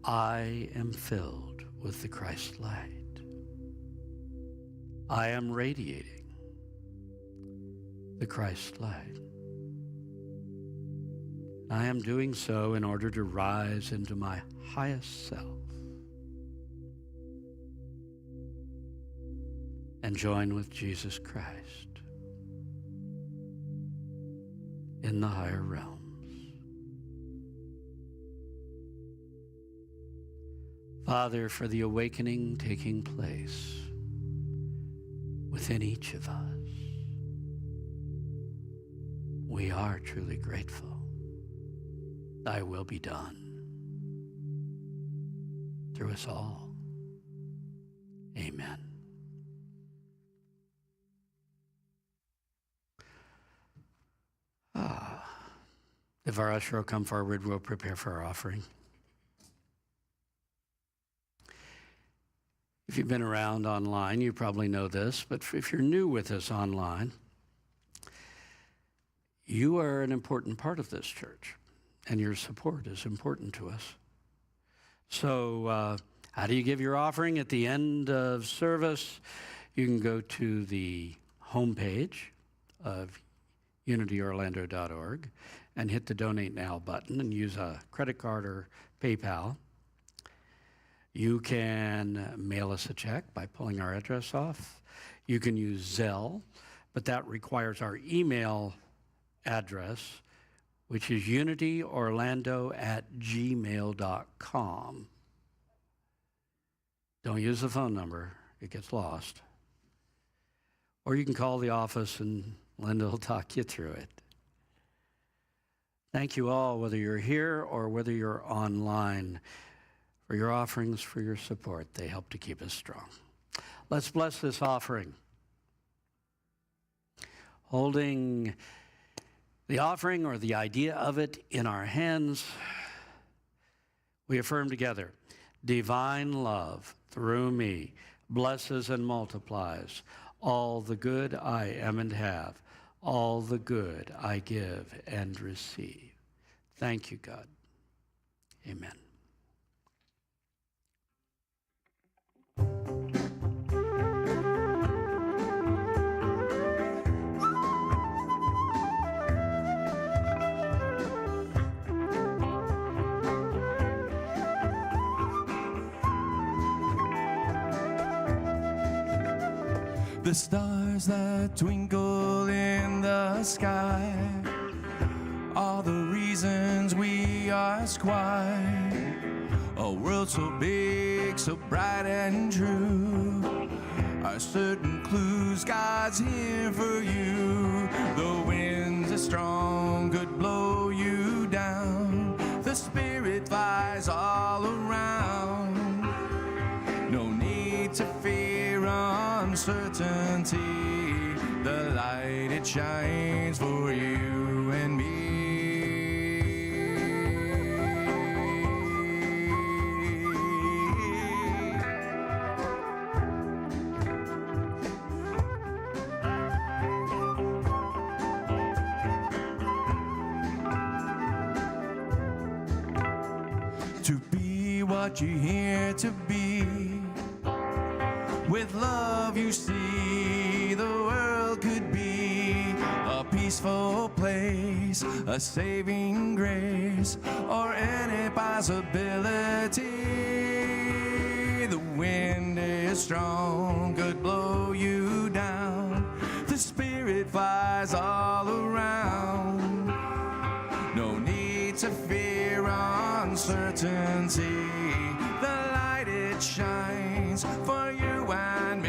S3: I am filled with the Christ light. I am radiating the Christ light. I am doing so in order to rise into my highest self and join with Jesus Christ in the higher realms. Father, for the awakening taking place within each of us, we are truly grateful. Thy will be done through us all. Amen. If our usher will come forward, we'll prepare for our offering. If you've been around online, you probably know this, but if you're new with us online, you are an important part of this church, and your support is important to us. So how do you give your offering? At the end of service, you can go to the homepage of unityorlando.org and hit the Donate Now button and use a credit card or PayPal. You can mail us a check by pulling our address off. You can use Zelle, but that requires our email address, which is unityorlando@gmail.com. Don't use the phone number. It gets lost. Or you can call the office and Linda will talk you through it. Thank you all, whether you're here or whether you're online, for your offerings, for your support. They help to keep us strong. Let's bless this offering. Holding the offering or the idea of it in our hands, we affirm together, divine love through me blesses and multiplies all the good I am and have, all the good I give and receive. Thank you, God. Amen.
S1: The stars that twinkle in the sky are the reasons we ask why. A world so big, so bright and true, are certain clues God's here for you. The winds are strong, could blow you down. The Spirit flies all around. No need to fear uncertainty. The light, it shines for you and me. to be what you're here to be. With love you see the world could be a peaceful place, a saving grace, or any possibility. The wind is strong, could blow you down. The Spirit flies all around. No need to fear uncertainty. The light it shines for you and me.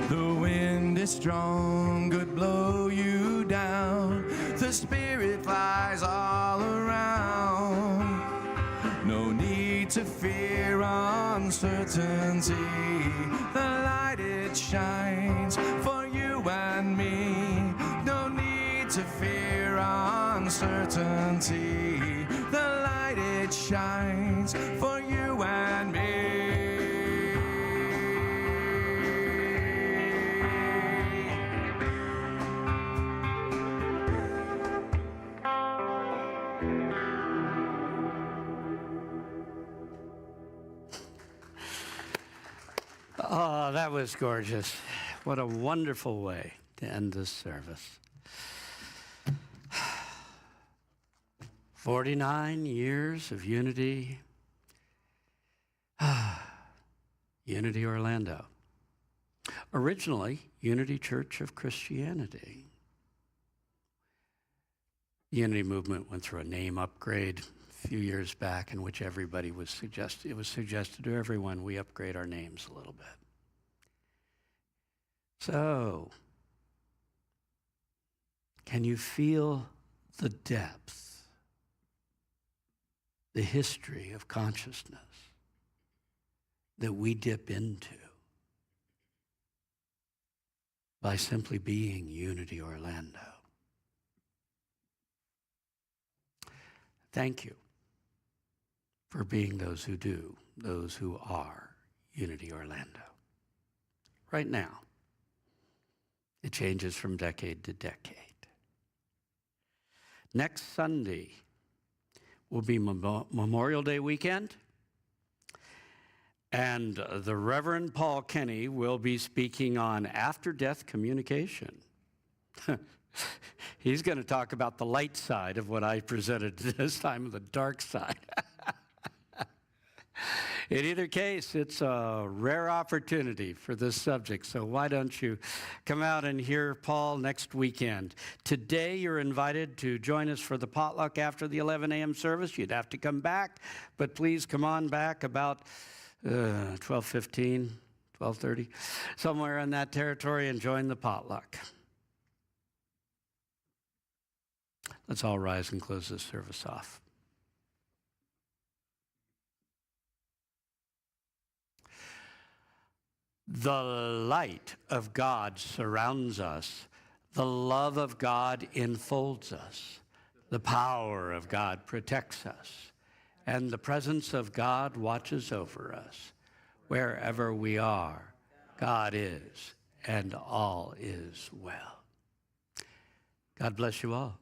S1: The wind is strong, could blow you down. The Spirit flies all around. No need to fear uncertainty. The light it shines for you and me. No need to fear uncertainty. The light it shines for you and me.
S3: Oh, that was gorgeous. What a wonderful way to end this service. 49 years of Unity. Unity Orlando. Originally, Unity Church of Christianity. The Unity movement went through a name upgrade a few years back in which everybody was suggested, it was suggested to everyone we upgrade our names a little bit. So, can you feel the depth, the history of consciousness that we dip into by simply being Unity Orlando? Thank you for being those who do, those who are Unity Orlando. Right now, it changes from decade to decade. Next Sunday will be Memorial Day weekend, and the Reverend Paul Kenny will be speaking on after-death communication. He's going to talk about the light side of what I presented this time, the dark side. In either case, it's a rare opportunity for this subject, so why don't you come out and hear Paul next weekend. Today, you're invited to join us for the potluck after the 11 a.m. service. You'd have to come back, but please come on back about 12:15, 12:30, somewhere in that territory, and join the potluck. Let's all rise and close this service off. The light of God surrounds us. The love of God enfolds us. The power of God protects us. And the presence of God watches over us. Wherever we are, God is, and all is well. God bless you all.